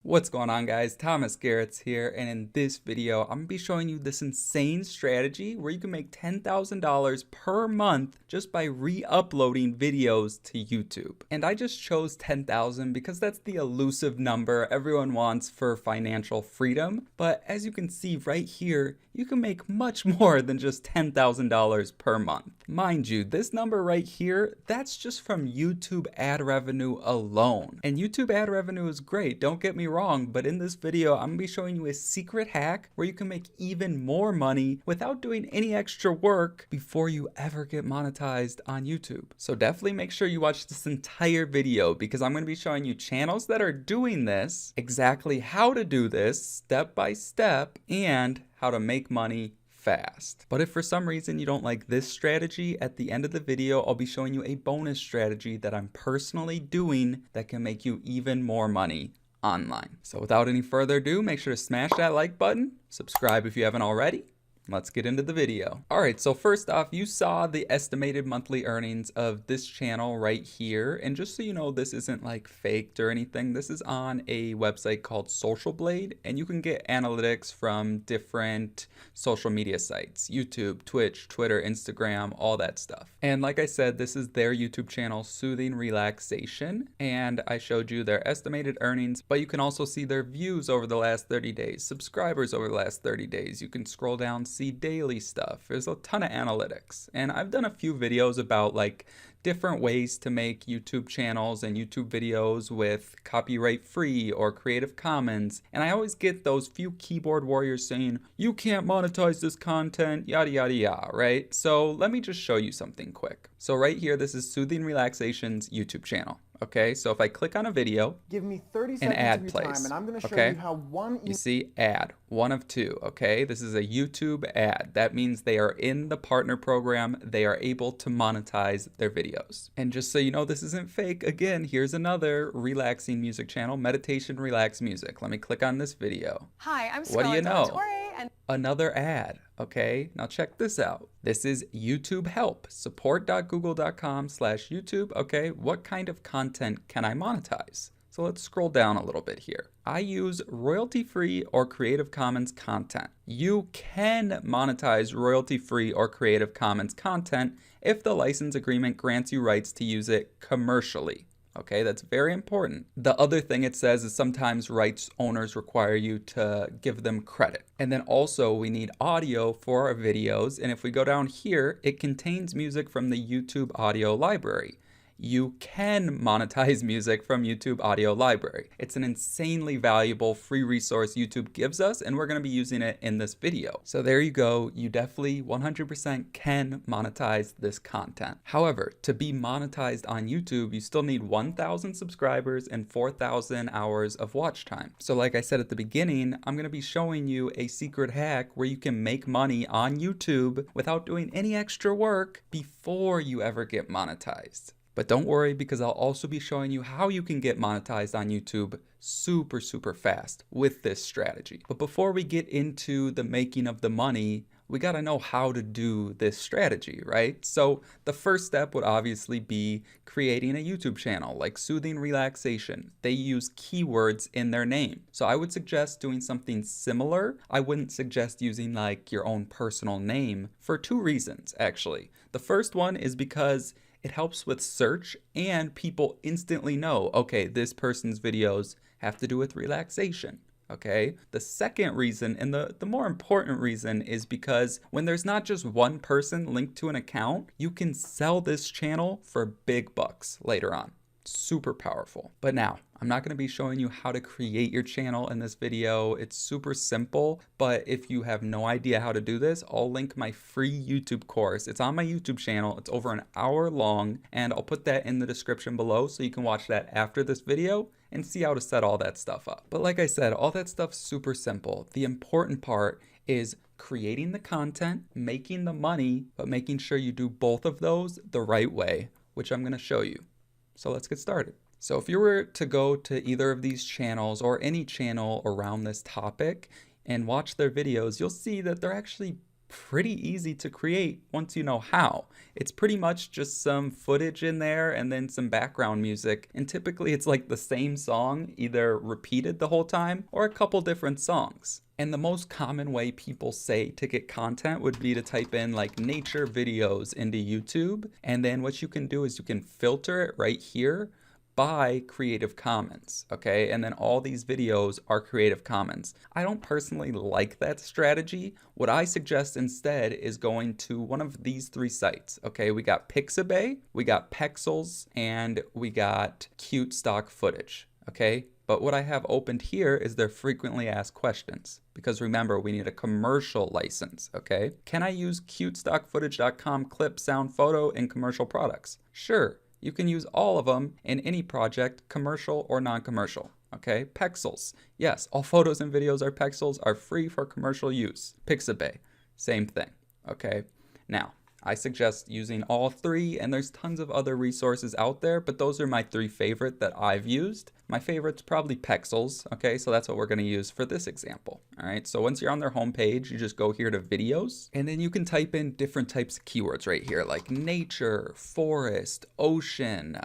What's going on, guys? Thomas Garrett's here, and in this video I'm gonna be showing you this insane strategy where you can make $10,000 per month just by re-uploading videos to YouTube. And I just chose 10,000 because that's the elusive number everyone wants for financial freedom, but as you can see right here, you can make much more than just $10,000 per month. Mind you, this number right here, that's just from YouTube ad revenue alone. And YouTube ad revenue is great, don't get me wrong, but in this video, I'm gonna be showing you a secret hack where you can make even more money without doing any extra work before you ever get monetized on YouTube. So definitely make sure you watch this entire video because I'm gonna be showing you channels that are doing this, exactly how to do this step by step, and how to make money fast. But if for some reason you don't like this strategy, at the end of the video, I'll be showing you a bonus strategy that I'm personally doing that can make you even more money online. So without any further ado, make sure to smash that like button, subscribe if you haven't already. Let's get into the video. All right, so first off, you saw the estimated monthly earnings of this channel right here. And just so you know, this isn't like faked or anything. This is on a website called Social Blade, and you can get analytics from different social media sites, YouTube, Twitch, Twitter, Instagram, all that stuff. And like I said, this is their YouTube channel, Soothing Relaxation. And I showed you their estimated earnings, but you can also see their views over the last 30 days, subscribers over the last 30 days. You can scroll down, see daily stuff. There's a ton of analytics, and I've done a few videos about like different ways to make YouTube channels and YouTube videos with copyright free or Creative Commons, and I always get those few keyboard warriors saying you can't monetize this content, yada yada yada, right? So let me just show you something quick. So right here, this is Soothing Relaxation's YouTube channel. Okay, so if I click on a video, give me 30 an seconds ad of your plays. time, and I'm going to show Okay, you how you see ad, one of two. Okay, this is a YouTube ad. That means they are in the partner program. They are able to monetize their videos. And just so you know, this isn't fake. Again, here's another relaxing music channel, Meditation Relax Music. Let me click on this video. Hi, I'm What do you Scarlett know? Donatorre, and Another ad. Okay, now check this out. This is YouTube Help, support.google.com/YouTube. Okay, what kind of content can I monetize? So let's scroll down a little bit here. I use royalty-free or Creative Commons content. You can monetize royalty-free or Creative Commons content if the license agreement grants you rights to use it commercially. Okay, that's very important. The other thing it says is sometimes rights owners require you to give them credit. And then also we need audio for our videos. And if we go down here, it contains music from the YouTube audio library. You can monetize music from YouTube audio library. It's an insanely valuable free resource YouTube gives us, and we're going to be using it in this video. So there you go. You definitely 100% can monetize this content. However, to be monetized on YouTube, you still need 1,000 subscribers and 4,000 hours of watch time. So like I said at the beginning, I'm going to be showing you a secret hack where you can make money on YouTube without doing any extra work before you ever get monetized. But don't worry, because I'll also be showing you how you can get monetized on YouTube super fast with this strategy. But before we get into the making of the money, we got to know how to do this strategy, right? So the first step would obviously be creating a YouTube channel like Soothing Relaxation. They use keywords in their name. So I would suggest doing something similar. I wouldn't suggest using like your own personal name for two reasons, actually. The first one is because it helps with search and people instantly know, okay, this person's videos have to do with relaxation. Okay. The second reason, and the more important reason, is because when there's not just one person linked to an account, you can sell this channel for big bucks later on. Super powerful. But now, I'm not going to be showing you how to create your channel in this video. It's super simple, but if you have no idea how to do this, I'll link my free YouTube course. It's on my YouTube channel. It's over an hour long, and I'll put that in the description below so you can watch that after this video and see how to set all that stuff up. But like I said, all that stuff's super simple. The important part is creating the content, making the money, but making sure you do both of those the right way, which I'm going to show you. So let's get started. So if you were to go to either of these channels or any channel around this topic and watch their videos, you'll see that they're actually pretty easy to create once you know how. It's pretty much just some footage in there and then some background music. And typically it's like the same song, either repeated the whole time or a couple different songs. And the most common way people say to get content would be to type in like nature videos into YouTube. And then what you can do is you can filter it right here by Creative Commons, okay? And then all these videos are Creative Commons. I don't personally like that strategy. What I suggest instead is going to one of these three sites, okay? We got Pixabay, we got Pexels, and we got Cute Stock Footage, okay? But what I have opened here is their frequently asked questions. Because remember, we need a commercial license, okay? Can I use cutestockfootage.com clip, sound, photo in commercial products? Sure. You can use all of them in any project, commercial or non-commercial, okay? Pexels. Yes, all photos and videos are Pexels, are free for commercial use. Pixabay, same thing, okay? Now, I suggest using all three, and there's tons of other resources out there, but those are my three favorite that I've used. My favorite's probably Pexels, okay? So that's what we're gonna use for this example, all right? So once you're on their homepage, you just go here to videos, and then you can type in different types of keywords right here, like nature, forest, ocean,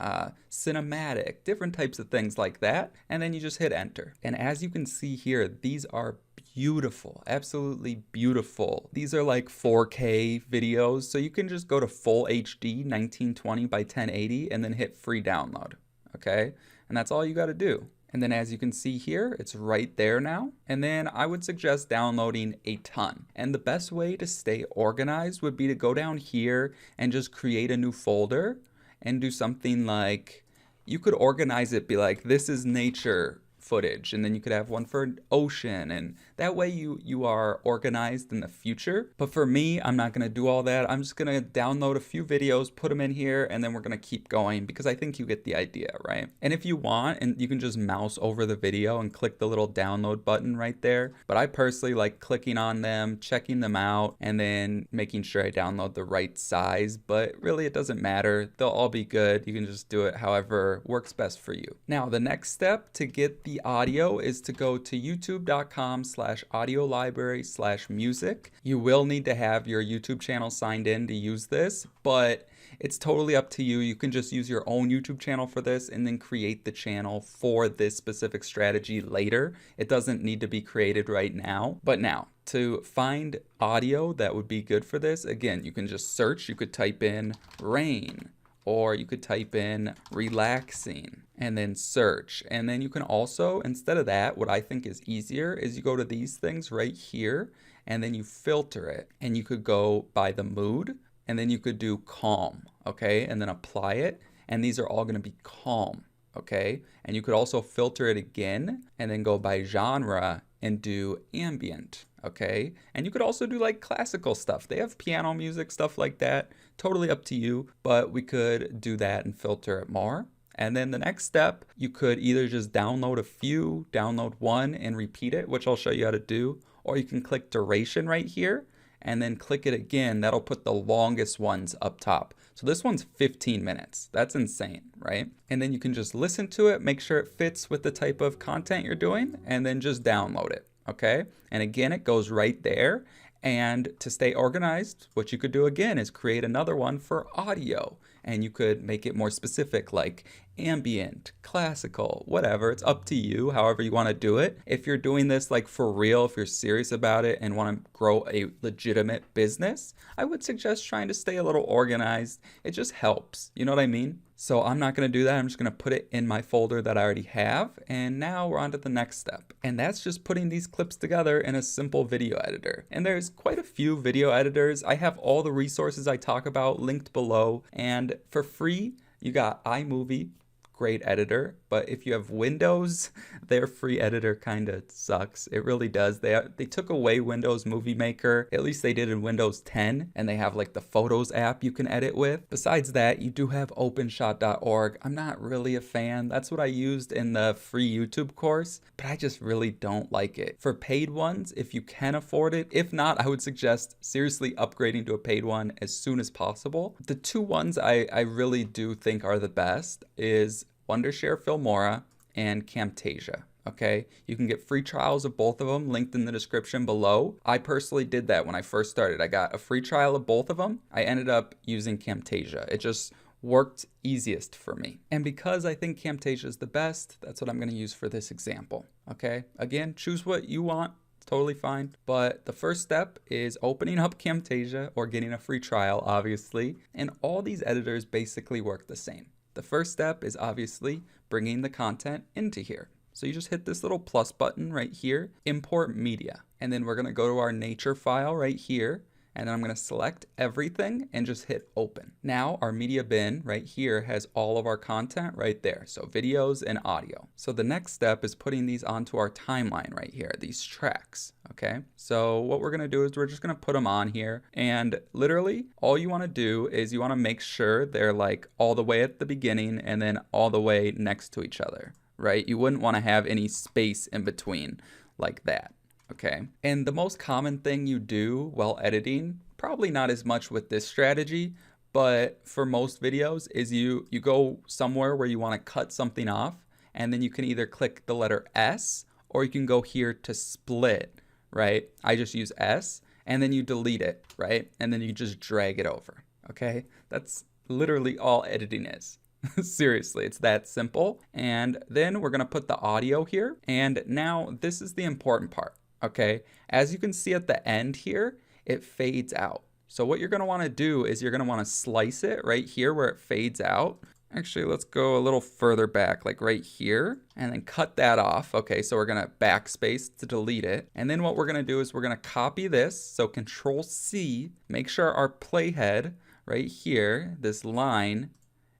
cinematic, different types of things like that, and then you just hit enter. And as you can see here, these are beautiful, absolutely beautiful. These are like 4K videos, so you can just go to full HD 1920 by 1080 and then hit free download, okay? And that's all you got to do. And then as you can see here, it's right there now. And then I would suggest downloading a ton. And the best way to stay organized would be to go down here and just create a new folder and do something like, you could organize it, be like, this is nature footage, and then you could have one for ocean, and that way you are organized in the future. But for me, I'm not going to do all that. I'm just going to download a few videos, put them in here, and then we're going to keep going, because I think you get the idea, right? And if you want, and you can just mouse over the video and click the little download button right there, but I personally like clicking on them, checking them out, and then making sure I download the right size. But really, it doesn't matter. They'll all be good. You can just do it however works best for you. Now, the next step to get the audio is to go to youtube.com/audiolibrary/music. You will need to have your YouTube channel signed in to use this, but it's totally up to you. You can just use your own YouTube channel for this and then create the channel for this specific strategy later. It doesn't need to be created right now. But now, to find audio that would be good for this, again, you can just search. You could type in rain, or you could type in relaxing and then search. And then you can also, instead of that, what I think is easier is you go to these things right here and then you filter it. And you could go by the mood, and then you could do calm, okay? And then apply it. And these are all gonna be calm, okay? And you could also filter it again and then go by genre and do ambient, okay? And you could also do like classical stuff. They have piano music, stuff like that. Totally up to you, but we could do that and filter it more. And then the next step, you could either just download a few, download one and repeat it, which I'll show you how to do, or you can click duration right here and then click it again. That'll put the longest ones up top. So this one's 15 minutes. That's insane, right? And then you can just listen to it, make sure it fits with the type of content you're doing, and then just download it, okay? And again, it goes right there. And to stay organized, what you could do again is create another one for audio. And you could make it more specific, like ambient, classical, whatever. It's up to you, however you want to do it. If you're doing this like for real, if you're serious about it and want to grow a legitimate business, I would suggest trying to stay a little organized. It just helps. You know what I mean? So I'm not going to do that. I'm just going to put it in my folder that I already have. And now we're on to the next step. And that's just putting these clips together in a simple video editor. And there's quite a few video editors. I have all the resources I talk about linked below. And for free, you got iMovie, great editor, but if you have Windows, their free editor kind of sucks. It really does. They took away Windows Movie Maker. At least they did in Windows 10, and they have like the Photos app you can edit with. Besides that, you do have openshot.org. I'm not really a fan. That's what I used in the free YouTube course, but I just really don't like it. For paid ones, if you can afford it, if not, I would suggest seriously upgrading to a paid one as soon as possible. The two ones I really do think are the best is Wondershare Filmora and Camtasia, Okay, you can get free trials of both of them linked in the description below. I personally did that when I first started. I got a free trial of both of them. I ended up using Camtasia. It just worked easiest for me. And because I think Camtasia is the best, that's what I'm going to use for this example. Okay, again, choose what you want. It's totally fine. But the first step is opening up Camtasia or getting a free trial, obviously. And all these editors basically work the same. The first step is obviously bringing the content into here. So you just hit this little plus button right here, import media. And then we're going to go to our nature file right here. And then I'm going to select everything and just hit open. Now our media bin right here has all of our content right there. So videos and audio. So the next step is putting these onto our timeline right here, these tracks. Okay. So what we're going to do is we're just going to put them on here. And literally all you want to do is you want to make sure they're like all the way at the beginning and then all the way next to each other, right? You wouldn't want to have any space in between like that. Okay, and the most common thing you do while editing, probably not as much with this strategy, but for most videos is you go somewhere where you want to cut something off, and then you can either click the letter S or you can go here to split, right? I just use S, and then you delete it, right? And then you just drag it over, okay? That's literally all editing is. Seriously, it's that simple. And then we're gonna put the audio here, and now this is the important part. Okay, as you can see at the end here, it fades out. So what you're going to want to do is you're going to want to slice it right here where it fades out. Actually, let's go a little further back, like right here, and then cut that off. Okay, so we're going to backspace to delete it. And then what we're going to do is we're going to copy this. So Control C, make sure our playhead right here, this line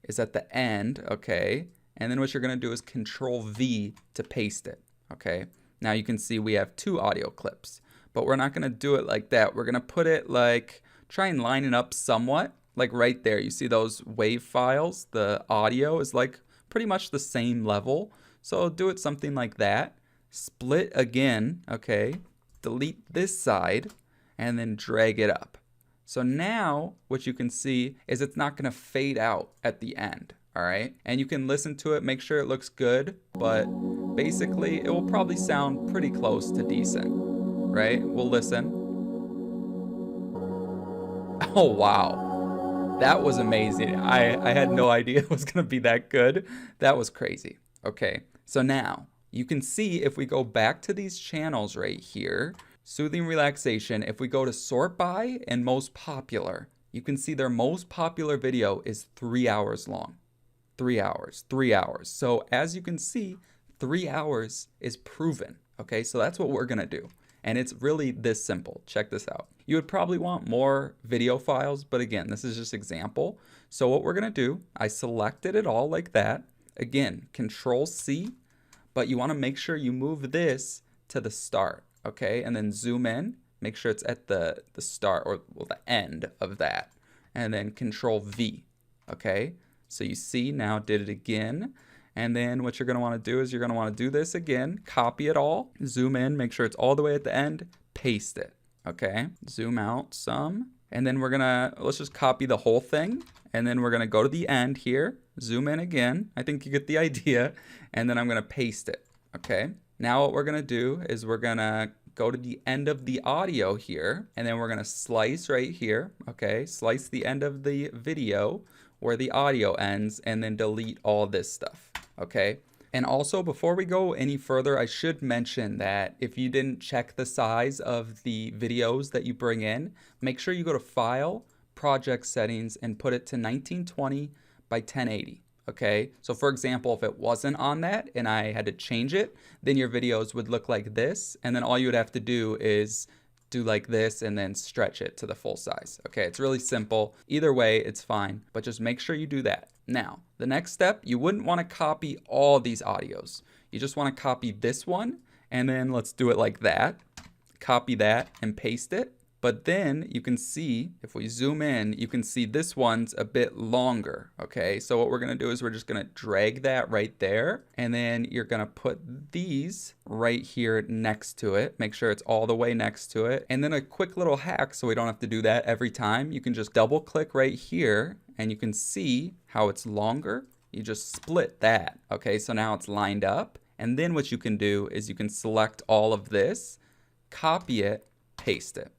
is at the end. Okay, and then what you're going to do is Control V to paste it. Okay. Now you can see we have two audio clips, but we're not going to do it like that. We're going to put it like, try and line it up somewhat, like right there. You see those wave files? The audio is like pretty much the same level. So do it something like that. Split again, okay? Delete this side and then drag it up. So now what you can see is it's not going to fade out at the end, all right? And you can listen to it, make sure it looks good, but basically, it will probably sound pretty close to decent, right? We'll listen. Oh, wow. That was amazing. I had no idea it was going to be that good. That was crazy. Okay, so now you can see if we go back to these channels right here, Soothing Relaxation, if we go to sort by and most popular, you can see their most popular video is 3 hours long. 3 hours, 3 hours. So as you can see, 3 hours is proven, okay? So that's what we're gonna do. And it's really this simple. Check this out. You would probably want more video files, but again, this is just example. So what we're gonna do, I selected it all like that. Again, Control C, but you wanna make sure you move this to the start, okay? And then zoom in, make sure it's at the start or well, the end of that. And then Control V, okay? So you see now did it again. And then what you're going to want to do is you're going to want to do this again, copy it all, zoom in, make sure it's all the way at the end, paste it, okay? Zoom out some, and then we're going to, let's just copy the whole thing, and then we're going to go to the end here, zoom in again, I think you get the idea, and then I'm going to paste it, okay? Now what we're going to do is we're going to go to the end of the audio here, and then we're going to slice right here, okay? Slice the end of the video where the audio ends, and then delete all this stuff. Okay, and also before we go any further, I should mention that if you didn't check the size of the videos that you bring in, make sure you go to File, Project Settings, and put it to 1920 by 1080. Okay, so for example, if it wasn't on that and I had to change it, then your videos would look like this, and then all you would have to do is do like this and then stretch it to the full size. Okay, it's really simple. Either way, it's fine, but just make sure you do that. Now, the next step, you wouldn't want to copy all these audios. You just want to copy this one, and then let's do it like that. Copy that and paste it. But then you can see, if we zoom in, you can see this one's a bit longer, okay? So what we're gonna do is we're just gonna drag that right there, and then you're gonna put these right here next to it. Make sure it's all the way next to it. And then a quick little hack, so we don't have to do that every time, you can just double click right here, and you can see how it's longer. You just split that, okay? So now it's lined up. And then what you can do is you can select all of this, copy it, paste it.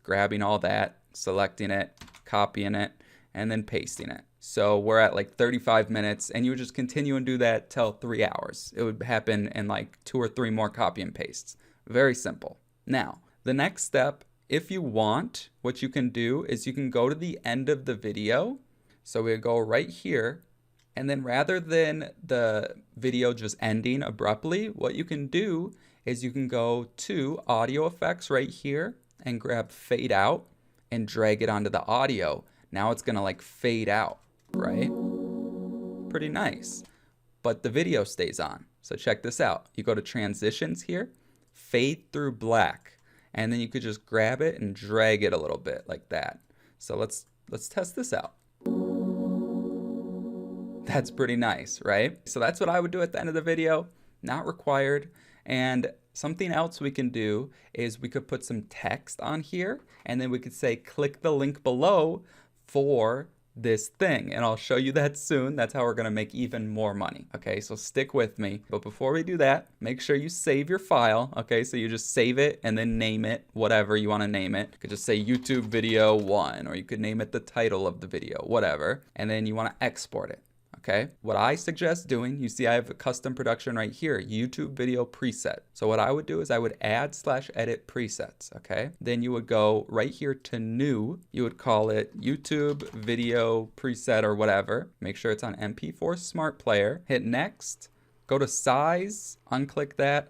Grabbing all that, selecting it, copying it, and then pasting it. So we're at like 35 minutes, and you would just continue and do that till 3 hours. It would happen in like 2 or 3 more copy and pastes. Very simple. Now, the next step, if you want, what you can do is you can go to the end of the video. So we go right here, and then rather than the video just ending abruptly, what you can do is you can go to audio effects right here and grab fade out and drag it onto the audio. Now it's gonna like fade out, right? Pretty nice. But the video stays on. So check this out. You go to transitions here, fade through black, and then you could just grab it and drag it a little bit like that. So let's test this out. That's pretty nice, right? So that's what I would do at the end of the video. Not required. And something else we can do is we could put some text on here, and then we could say click the link below for this thing, and I'll show you that soon. That's how we're gonna make even more money. Okay, so stick with me. But before we do that, make sure you save your file. Okay, so you just save it and then name it whatever you want to name it. You could just say YouTube video 1, or you could name it the title of the video, whatever, and then you want to export it. Okay, what I suggest doing, you see I have a custom production right here, YouTube video preset. So what I would do is I would add/edit presets, okay? Then you would go right here to new, you would call it YouTube video preset or whatever. Make sure it's on MP4 Smart Player, hit next. Go to size, unclick that,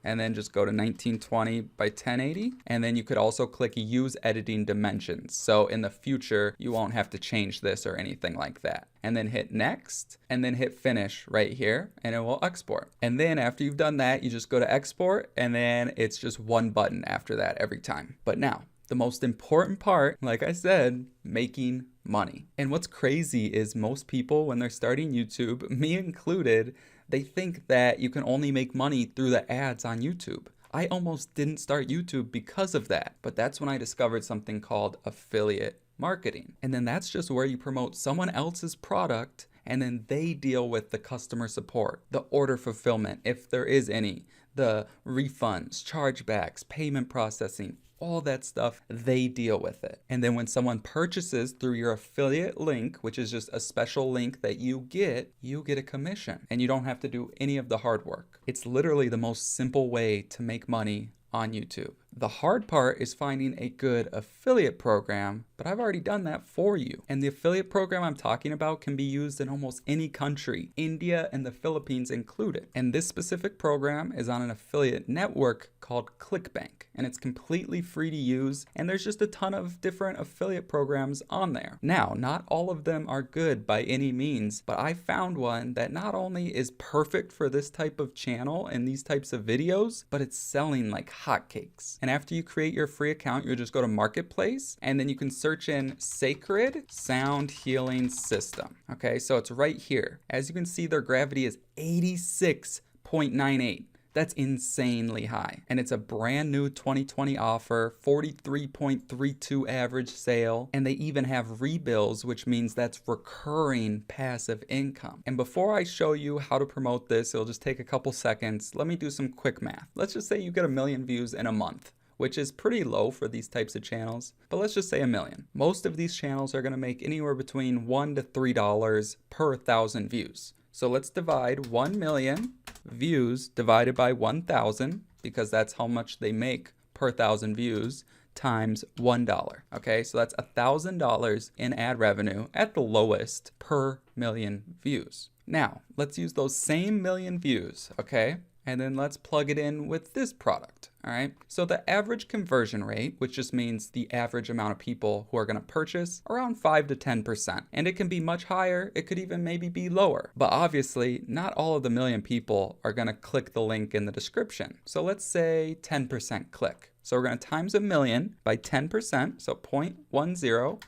and then just go to 1920 by 1080. And then you could also click use editing dimensions. So in the future, you won't have to change this or anything like that. And then hit next, and then hit finish right here, and it will export. And then after you've done that, you just go to export, and then it's just one button after that every time. But now, the most important part, like I said, making money. And what's crazy is most people, when they're starting YouTube, me included, they think that you can only make money through the ads on YouTube. I almost didn't start YouTube because of that, but that's when I discovered something called affiliate marketing. And then that's just where you promote someone else's product, and then they deal with the customer support, the order fulfillment, if there is any, the refunds, chargebacks, payment processing, all that stuff, they deal with it. And then when someone purchases through your affiliate link, which is just a special link that you get a commission, and you don't have to do any of the hard work. It's literally the most simple way to make money on YouTube. The hard part is finding a good affiliate program, but I've already done that for you. And the affiliate program I'm talking about can be used in almost any country, India and the Philippines included. And this specific program is on an affiliate network called ClickBank, and it's completely free to use, and there's just a ton of different affiliate programs on there. Now, not all of them are good by any means, but I found one that not only is perfect for this type of channel and these types of videos, but it's selling like hotcakes. And after you create your free account, you'll just go to Marketplace, and then you can search in Sacred Sound Healing System. Okay, so it's right here. As you can see, their gravity is 86.98. That's insanely high. And it's a brand new 2020 offer, 43.32 average sale. And they even have rebills, which means that's recurring passive income. And before I show you how to promote this, it'll just take a couple seconds. Let me do some quick math. Let's just say you get 1 million views in a month, which is pretty low for these types of channels, but let's just say 1 million. Most of these channels are gonna make anywhere between $1 to $3 per 1,000 views. So let's divide 1 million views divided by 1,000, because that's how much they make per 1,000 views, times $1. Okay, so that's $1,000 in ad revenue at the lowest per million views. Now, let's use those same million views, okay? And then let's plug it in with this product, all right? So the average conversion rate, which just means the average amount of people who are gonna purchase, around 5 to 10%. And it can be much higher, it could even maybe be lower. But obviously, not all of the million people are gonna click the link in the description. So let's say 10% click. So we're gonna times 1 million by 10%, so 0.10.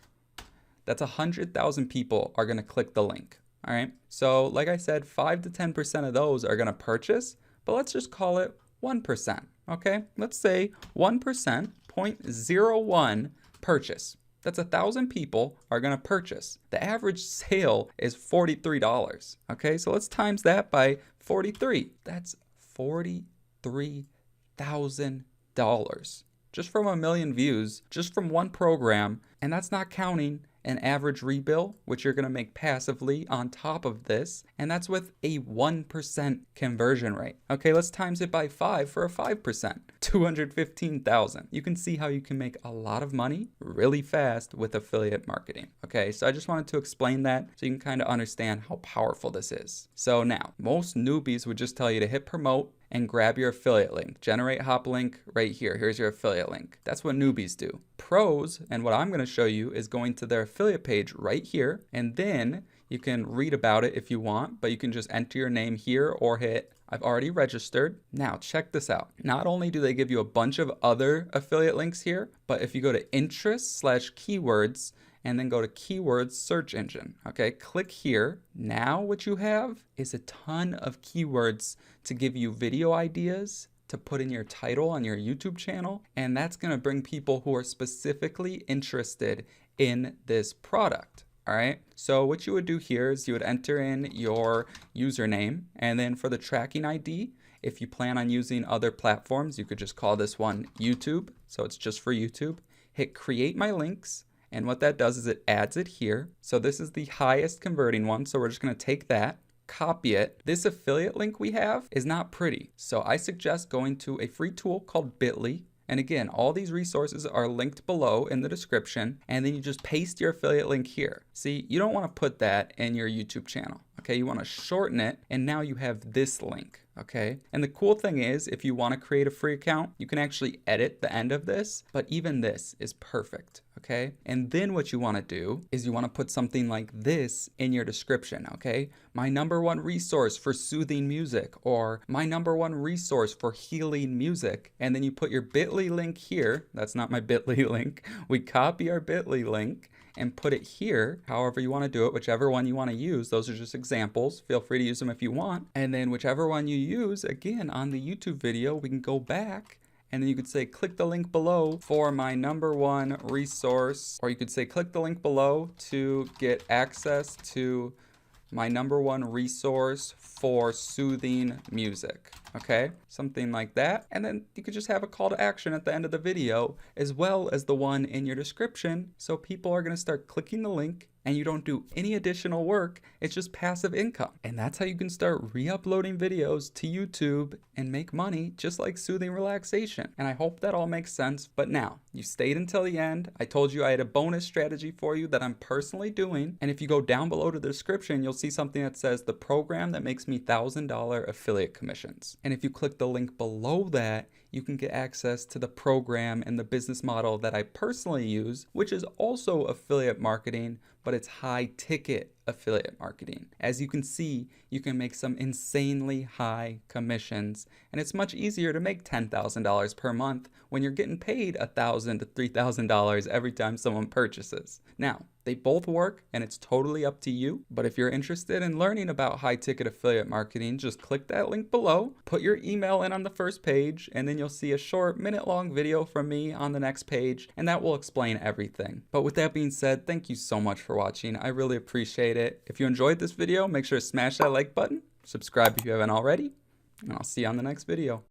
That's 100,000 people are gonna click the link, all right? So like I said, 5 to 10% of those are gonna purchase, but let's just call it 1%, okay? Let's say 1%, 0.01 purchase. That's 1,000 people are gonna purchase. The average sale is $43, okay? So let's times that by 43. That's $43,000 just from 1 million views, just from one program. And that's not counting an average rebill, which you're going to make passively on top of this. And that's with a 1% conversion rate. Okay, let's times it by 5 for a 5%, 215,000. You can see how you can make a lot of money really fast with affiliate marketing. Okay, so I just wanted to explain that so you can kind of understand how powerful this is. So now, most newbies would just tell you to hit promote and grab your affiliate link. Generate hop link right here. Here's your affiliate link. That's what newbies do. Pros, and what I'm going to show you, is going to their affiliate page right here, and then you can read about it if you want, but you can just enter your name here or hit I've already registered. Now check this out. Not only do they give you a bunch of other affiliate links here, but if you go to interest/keywords and then go to keywords search engine, okay, click here. Now what you have is a ton of keywords to give you video ideas to put in your title on your YouTube channel, and that's gonna bring people who are specifically interested in this product. All right, so what you would do here is you would enter in your username, and then for the tracking ID, if you plan on using other platforms, you could just call this one YouTube, so it's just for YouTube. Hit create my links, and what that does is it adds it here. So this is the highest converting one, so we're just gonna take that, copy it. This affiliate link we have is not pretty, so I suggest going to a free tool called Bitly. And again, all these resources are linked below in the description, and then you just paste your affiliate link here. See, you don't want to put that in your YouTube channel, okay? You want to shorten it, and now you have this link, okay? And the cool thing is, if you want to create a free account, you can actually edit the end of this, but even this is perfect, okay? And then what you want to do is you want to put something like this in your description, okay? My #1 resource for soothing music, or my #1 resource for healing music. And then you put your Bitly link here. That's not my Bitly link. We copy our Bitly link and put it here, however you want to do it, whichever one you want to use. Those are just examples. Feel free to use them if you want. And then whichever one you use, again, on the YouTube video, we can go back and then you could say, click the link below for my #1 resource, or you could say, click the link below to get access to my #1 resource for soothing music, okay? Something like that. And then you could just have a call to action at the end of the video, as well as the one in your description. So people are gonna start clicking the link, and you don't do any additional work. It's just passive income. And that's how you can start re-uploading videos to YouTube and make money just like soothing relaxation. And I hope that all makes sense. But now, you stayed until the end. I told you I had a bonus strategy for you that I'm personally doing. And if you go down below to the description, you'll see something that says the program that makes me $1,000 affiliate commissions. And if you click the link below that, you can get access to the program and the business model that I personally use, which is also affiliate marketing, but it's high ticket affiliate marketing. As you can see, you can make some insanely high commissions, and it's much easier to make $10,000 per month when you're getting paid $1,000 to $3,000 every time someone purchases. Now, they both work, and it's totally up to you. But if you're interested in learning about high ticket affiliate marketing, just click that link below, put your email in on the first page, and then you'll see a short minute-long video from me on the next page, and that will explain everything. But with that being said, thank you so much for watching. I really appreciate it. If you enjoyed this video, make sure to smash that like button, subscribe if you haven't already, and I'll see you on the next video.